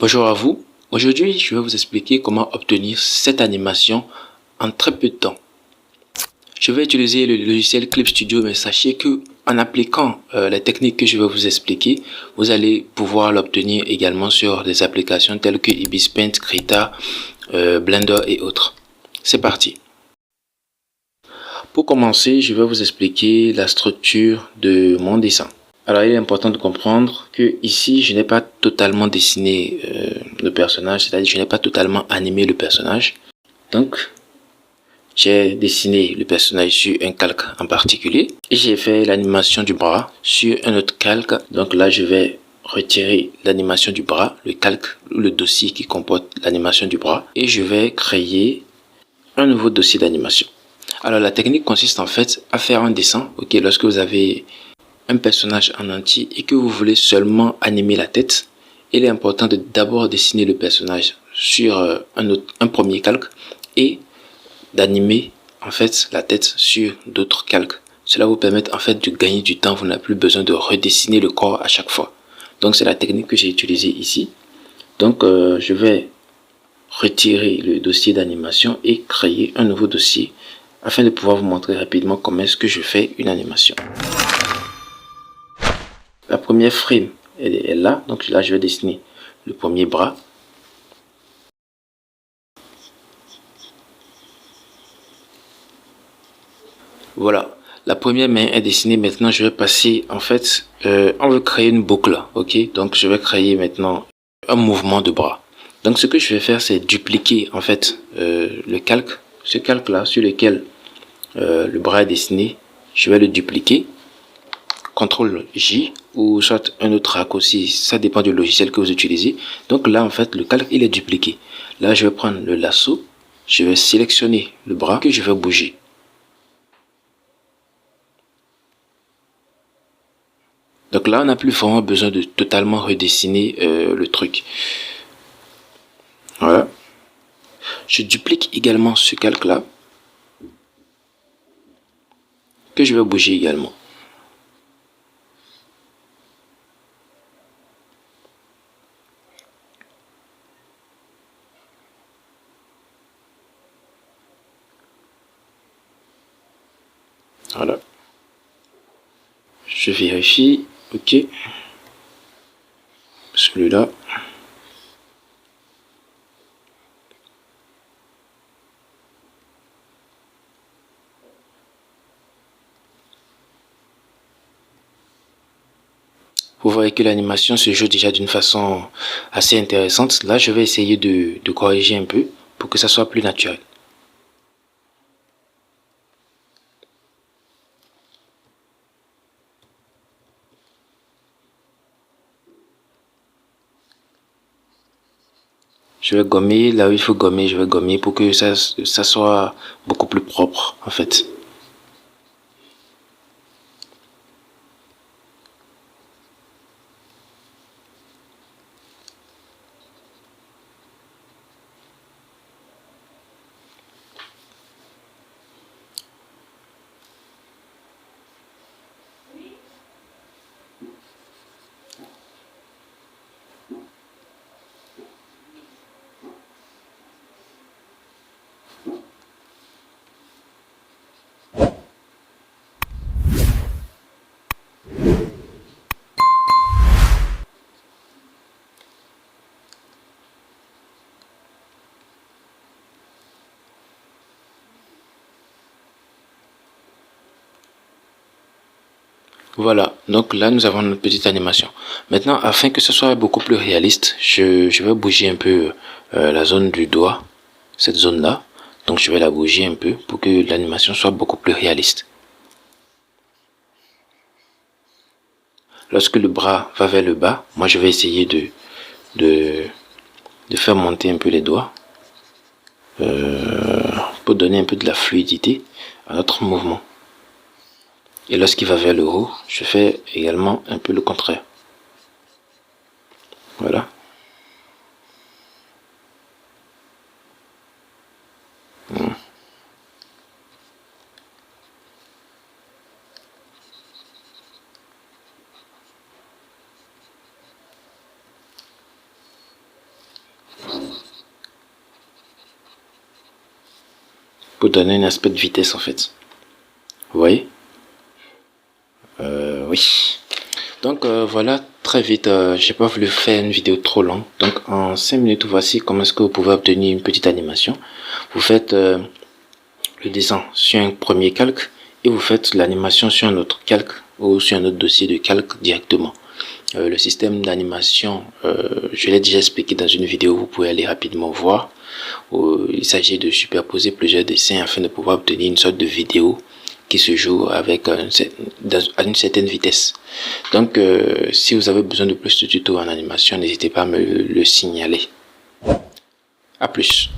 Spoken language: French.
Bonjour à vous. Aujourd'hui, je vais vous expliquer comment obtenir cette animation en très peu de temps. Je vais utiliser le logiciel Clip Studio, mais sachez que en appliquant les techniques que je vais vous expliquer, vous allez pouvoir l'obtenir également sur des applications telles que Ibis Paint, Krita, Blender et autres. C'est parti. Pour commencer, je vais vous expliquer la structure de mon dessin. Alors, il est important de comprendre que ici, je n'ai pas totalement dessiné le personnage, c'est-à-dire que je n'ai pas totalement animé le personnage. Donc, j'ai dessiné le personnage sur un calque en particulier et j'ai fait l'animation du bras sur un autre calque. Donc là, je vais retirer l'animation du bras, le calque ou le dossier qui comporte l'animation du bras et je vais créer un nouveau dossier d'animation. Alors, la technique consiste en fait à faire un dessin. Ok, lorsque vous avez un personnage en entier et que vous voulez seulement animer la tête, il est important de d'abord dessiner le personnage sur un premier calque et d'animer en fait la tête sur d'autres calques. Cela vous permet en fait de gagner du temps, vous n'avez plus besoin de redessiner le corps à chaque fois. Donc c'est la technique que j'ai utilisée ici. Donc je vais retirer le dossier d'animation et créer un nouveau dossier afin de pouvoir vous montrer rapidement comment est-ce que je fais une animation. La première frame est là, donc là je vais dessiner le premier bras. Voilà, la première main est dessinée. Maintenant je vais passer en fait, on veut créer une boucle, ok. Donc je vais créer maintenant un mouvement de bras. Donc ce que je vais faire, c'est dupliquer en fait le calque, ce calque là sur lequel le bras est dessiné. Je vais le dupliquer. CTRL J ou soit un autre raccourci, ça dépend du logiciel que vous utilisez. Donc là en fait le calque il est dupliqué. Là je vais prendre le lasso, je vais sélectionner le bras que je vais bouger. Donc là on n'a plus vraiment besoin de totalement redessiner le truc. Voilà. Je duplique également ce calque là que je vais bouger également. Voilà. Je vérifie. Ok. Celui-là. Vous voyez que l'animation se joue déjà d'une façon assez intéressante. Là, je vais essayer de corriger un peu pour que ça soit plus naturel. Je vais gommer, là où il faut gommer, je vais gommer pour que ça soit beaucoup plus propre en fait. Voilà, donc là nous avons notre petite animation. Maintenant, afin que ce soit beaucoup plus réaliste, je vais bouger un peu la zone du doigt, cette zone-là. Donc je vais la bouger un peu pour que l'animation soit beaucoup plus réaliste. Lorsque le bras va vers le bas, moi je vais essayer de faire monter un peu les doigts pour donner un peu de la fluidité à notre mouvement. Et lorsqu'il va vers le haut, je fais également un peu le contraire. Voilà. pour donner un aspect de vitesse en fait. Vous voyez? Oui. Donc voilà, très vite, j'ai pas voulu faire une vidéo trop longue. Donc en 5 minutes, voici comment est-ce que vous pouvez obtenir une petite animation. Vous faites le dessin sur un premier calque et vous faites l'animation sur un autre calque ou sur un autre dossier de calque directement. Le système d'animation, je l'ai déjà expliqué dans une vidéo, vous pouvez aller rapidement voir. Il s'agit de superposer plusieurs dessins afin de pouvoir obtenir une sorte de vidéo qui se joue avec à une certaine vitesse. Donc si vous avez besoin de plus de tutos en animation, n'hésitez pas à me le signaler. À plus.